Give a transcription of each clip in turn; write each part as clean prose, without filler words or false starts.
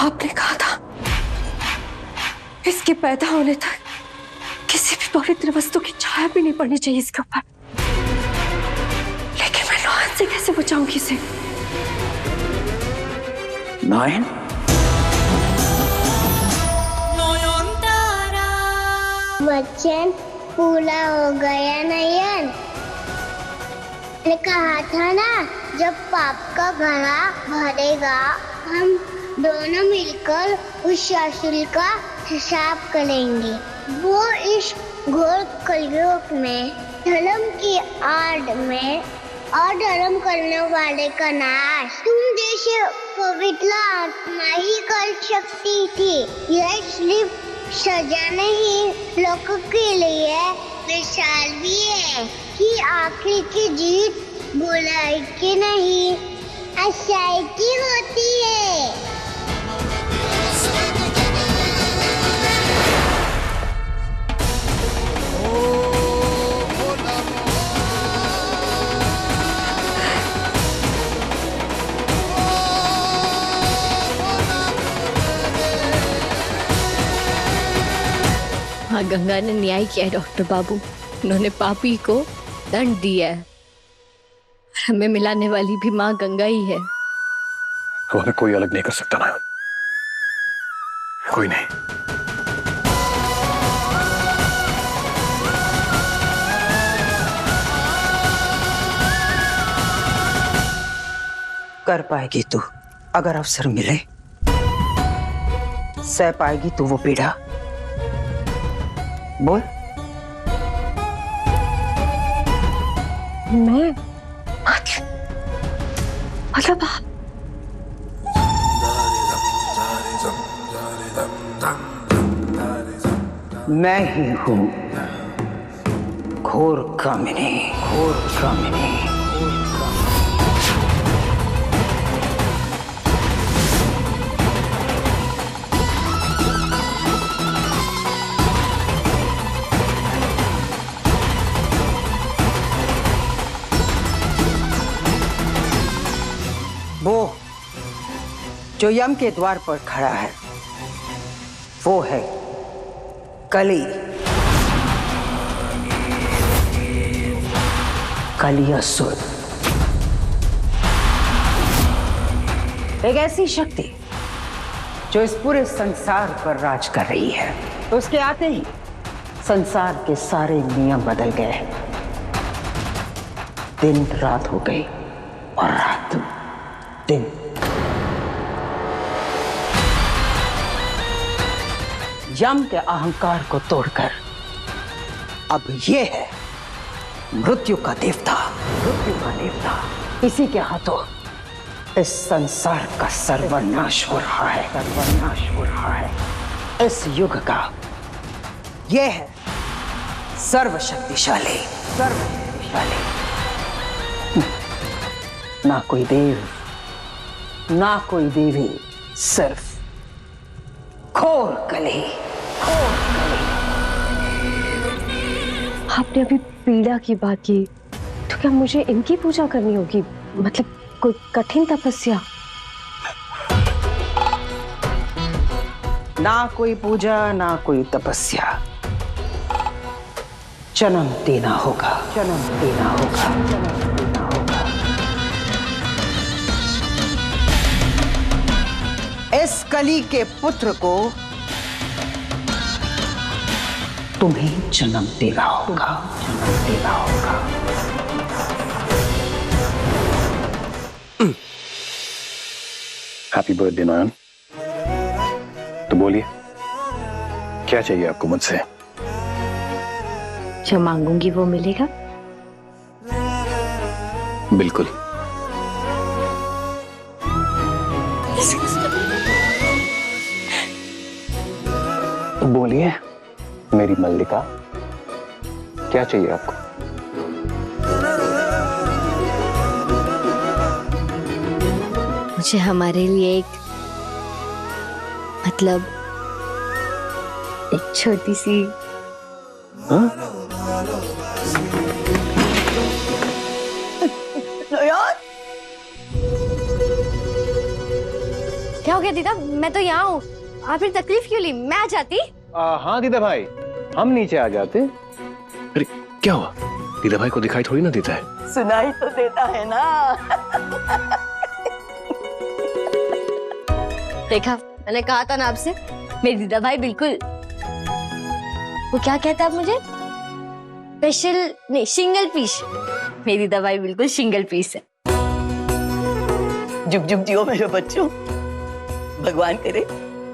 आपने कहा था इसके पैदा होने तक किसी भी पवित्र वस्तु की छाया भी नहीं पड़नी चाहिए इसके ऊपर, लेकिन मैं नयन से कैसे बचाऊंगी इसे? नयन? वचन पूरा हो गया नयन। मैंने कहा था ना, जब पाप का घड़ा भरेगा हम दोनों मिलकर उस शासुर का हिसाब करेंगे। वो इस घोर कलयुग में धर्म की आड़ में और धर्म करने वाले का नाश तुम जैसे पवित्र आत्मा ही कर सकती थी। यह सिर्फ सजा नहीं, लोगों के लिए मिसाल भी है कि आखिर की जीत बुराई की नहीं, अच्छाई की होती है। हाँ, गंगा ने न्याय किया है डॉक्टर बाबू। उन्होंने पापी को दंड दिया है। हमें मिलाने वाली भी माँ गंगा ही है। तो हमें कोई अलग नहीं कर सकता ना, कोई नहीं। कर पाएगी तू अगर अवसर मिले, सह पाएगी तू वो पीड़ा? बोल। मैं मतलब मैं ही हूँ घोर कामिनी, घोर कामिनी। वो जो यम के द्वार पर खड़ा है वो है कली, कलियासुर। एक ऐसी शक्ति जो इस पूरे संसार पर राज कर रही है। तो उसके आते ही संसार के सारे नियम बदल गए हैं। दिन रात हो गई और रात दिन। यम के अहंकार को तोड़कर अब ये है मृत्यु का देवता, मृत्यु का देवता। इसी के हाथों इस संसार का सर्वनाश हो रहा है, सर्वनाश हो रहा है। इस युग का ये है सर्वशक्तिशाली, सर्वशक्तिशाली। ना कोई देव ना कोई देवी, सिर्फ घोर कली, घोर कली। आपने अभी पीड़ा की बात की, तो क्या मुझे इनकी पूजा करनी होगी? मतलब कोई कठिन तपस्या? ना कोई पूजा ना कोई तपस्या, जन्म देना होगा, जन्म देना होगा, जन्म देना होगा। इस कली के पुत्र को तुम्हें जन्म देना होगा, जन्म देना होगा। हैप्पी बर्थडे नयन। तो बोलिए, क्या चाहिए आपको मुझसे? जो मांगूंगी वो मिलेगा? बिल्कुल। तो बोलिए मेरी मल्लिका, क्या चाहिए आपको? मुझे हमारे लिए एक मतलब एक छोटी सी यार क्या हो गया दीदा? मैं तो यहाँ हूँ। आपने तकलीफ क्यों ली? मैं आ जाती। हाँ दीदा भाई, हम नीचे आ जाते। अरे क्या हुआ? दीदा भाई को दिखाई थोड़ी ना देता है। सुनाई तो देता है ना। देखा, मैंने कहा था ना आपसे, मेरे दीदा भाई बिल्कुल। वो क्या कहता आप मुझे? स्पेशल नहीं, सिंगल पीस। मेरी दीदा भाई बिल्कुल सिंगल पीस है। जुग जुग जियो मेरे बच्चों, भगवान करे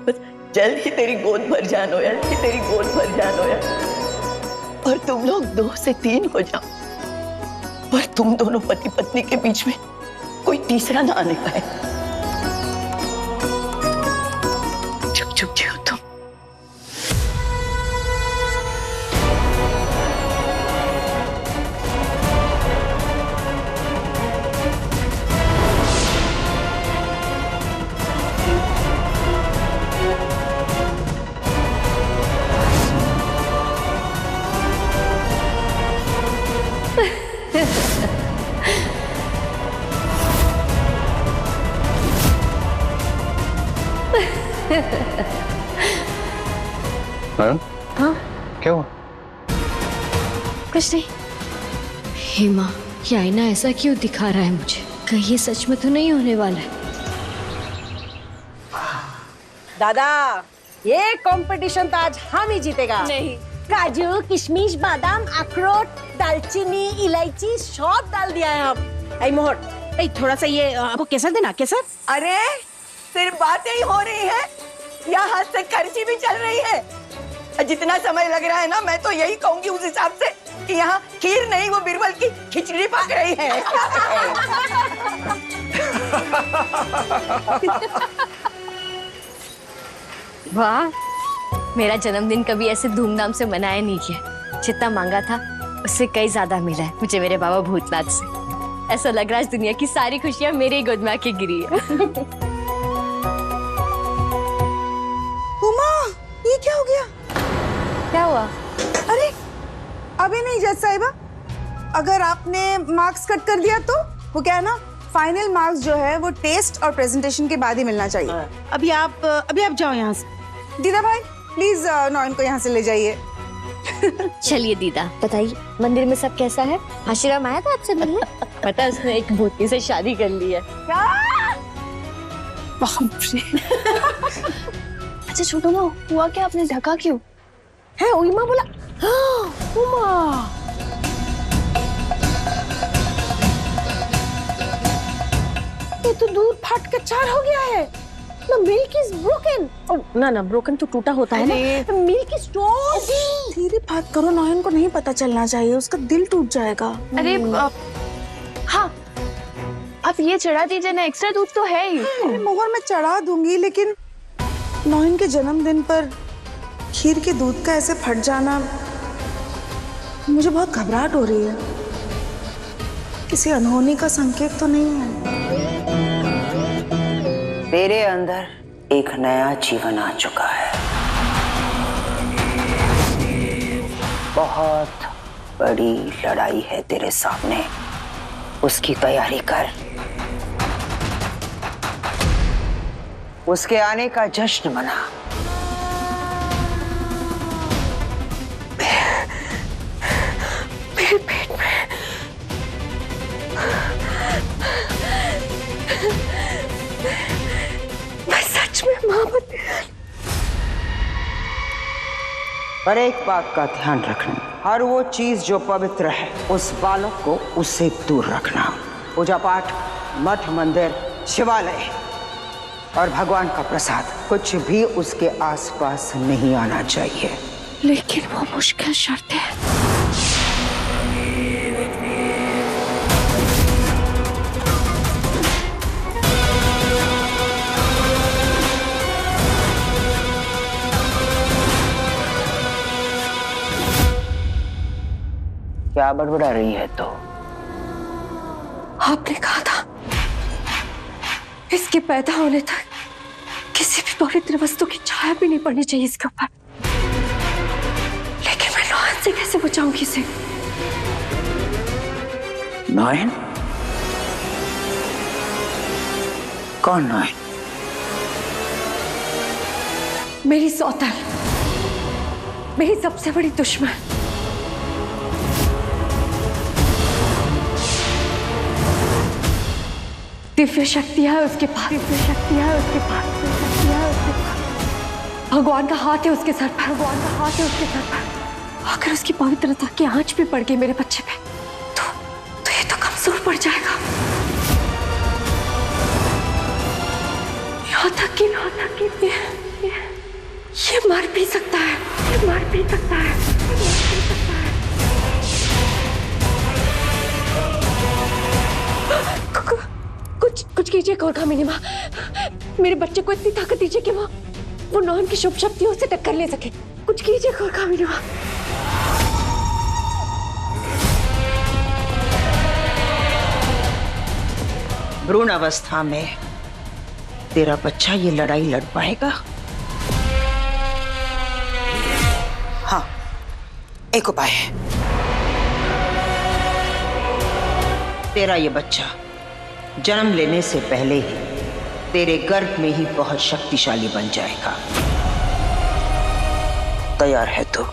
बस जल्द ही तेरी गोद भर जान हो यार, तेरी गोद भर जान हो यार, और तुम लोग 2 से 3 हो जाओ, पर तुम दोनों पति पत्नी के बीच में कोई तीसरा ना आने पाए। जुग जुग जियो तुम। हाँ? क्या हुआ? कुछ नहीं। हेमा, ये आईना ऐसा क्यों दिखा रहा है मुझे? कहीं ये सच में तो नहीं होने वाला है? दादा, ये कंपटीशन तो आज हम ही जीतेगा। नहीं। काजू, किशमिश, बादाम, अखरोट, दालचीनी, इलायची सब डाल दिया है हम। ऐ मोहर, ऐ थोड़ा सा ये आपको केसर देना, केसर। अरे सिर्फ बातें ही हो रही है या हाथ से खर्ची भी चल रही है? जितना समय लग रहा है ना, मैं तो यही कहूंगी उस हिसाब से कि यहाँ खीर नहीं, वो बिरबल की खिचड़ी पक रही है। वाह, मेरा जन्मदिन कभी ऐसे धूमधाम से मनाया नहीं किया। जितना मांगा था उससे कई ज्यादा मिला है मुझे मेरे बाबा भूतनाथ से। ऐसा लग रहा है दुनिया की सारी खुशियां मेरे ही गोद में आके गिरी है। उमा, ये क्या हो गया? क्या हुआ? अरे अभी नहीं जज साहिबा, अगर आपने मार्क्स कट कर दिया तो वो क्या है ना, फाइनल मार्क्स जो है वो टेस्ट और प्रेजेंटेशन के बाद ही मिलना चाहिए। अभी आप जाओ यहाँ से। दीदा भाई प्लीज नॉयन को यहाँ से ले जाइए। चलिए दीदा, बताइए मंदिर में सब कैसा है? आशीर्वाद आया था आपसे मिलने? पता है उसने एक भूतनी से शादी कर ली है। अच्छा छोटू माँ, हुआ क्या? आपने ढका क्यों? है उमा बोला। उमा, ये तो दूध फाट के 4 हो गया है। The milk is broken. ना ब्रोकन तो टूटा होता है ना। मिल्क इज टूट। धीरे बात करो, नॉयन को नहीं पता चलना चाहिए, उसका दिल टूट जाएगा। अरे हाँ, आप ये चढ़ा दीजिए ना, एक्स्ट्रा दूध तो है ही। अरे मोहर मैं चढ़ा दूंगी, लेकिन नॉयन के जन्मदिन पर खीर के दूध का ऐसे फट जाना, मुझे बहुत घबराहट हो रही है। किसी अनहोनी का संकेत तो नहीं है? तेरे अंदर एक नया जीवन आ चुका है। बहुत बड़ी लड़ाई है तेरे सामने, उसकी तैयारी कर। उसके आने का जश्न मना। मेरे पेट में मैं सच में मां बन। पर एक बात का ध्यान रखना, हर वो चीज जो पवित्र है उस बालक को उससे दूर रखना। पूजा पाठ, मठ मंदिर, शिवालय और भगवान का प्रसाद, कुछ भी उसके आसपास नहीं आना चाहिए। लेकिन वो मुश्किल शर्त है। क्या बड़बड़ा रही है? तो आपने कहा था इसके पैदा होने तक किसी भी पवित्र वस्तु की छाया भी नहीं पड़नी चाहिए इसके ऊपर। लेकिन मैं नॉयन से कैसे बचाऊंगी इसे? नॉयन? कौन नॉयन? मेरी सौतन, मेरी सबसे बड़ी दुश्मन। दिव्य शक्तियां है उसके पास, दिव्य शक्तियां है उसके पास, दिव्य शक्तियां है उसके पास। भगवान का हाथ है उसके सर पर, भगवान का हाथ है उसके सर पर। अगर उसकी पवित्रता की आंच भी पड़ गई मेरे बच्चे पे, तो ये तो कमजोर पड़ जाएगा। यहाँ तक कि ये मर भी सकता है, ये मर भी सकता है, ये मर भी सकता है। कुछ कीजिए कोरखामिनी माँ, मेरे बच्चे को इतनी ताकत दीजिए कि वो नॉन की शुभ शक्तियों से टक्कर ले सके। कुछ कीजिए कोरखामिनी माँ। भ्रूण अवस्था में तेरा बच्चा ये लड़ाई लड़ पाएगा? हाँ, एक उपाय है। तेरा ये बच्चा जन्म लेने से पहले ही तेरे गर्भ में ही बहुत शक्तिशाली बन जाएगा। तैयार है तो?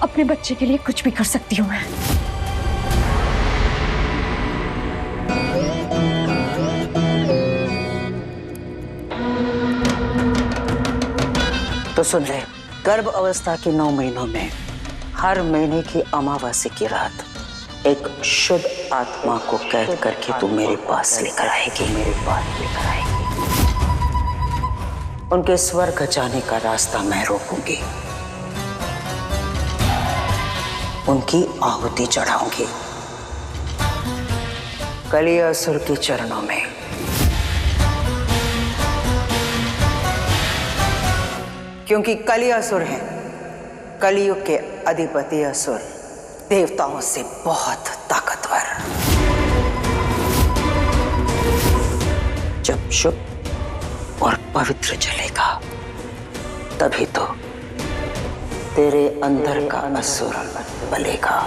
अपने बच्चे के लिए कुछ भी कर सकती हूँ मैं। तो सुन ले, गर्भ अवस्था के 9 महीनों में हर महीने की अमावस्या की रात एक शुद्ध आत्मा को कैद करके तू मेरे पास लेकर आएगी, मेरे पास लेकर आएगी। उनके स्वर्ग जाने का रास्ता मैं रोकूंगी, उनकी आहुति चढ़ाऊंगी कलियासुर के चरणों में। क्योंकि कलियासुर है कलियुग के अधिपति असुर, देवताओं से बहुत ताकतवर। जब शुभ और पवित्र चलेगा तभी तो तेरे अंदर का असुर बलेगा।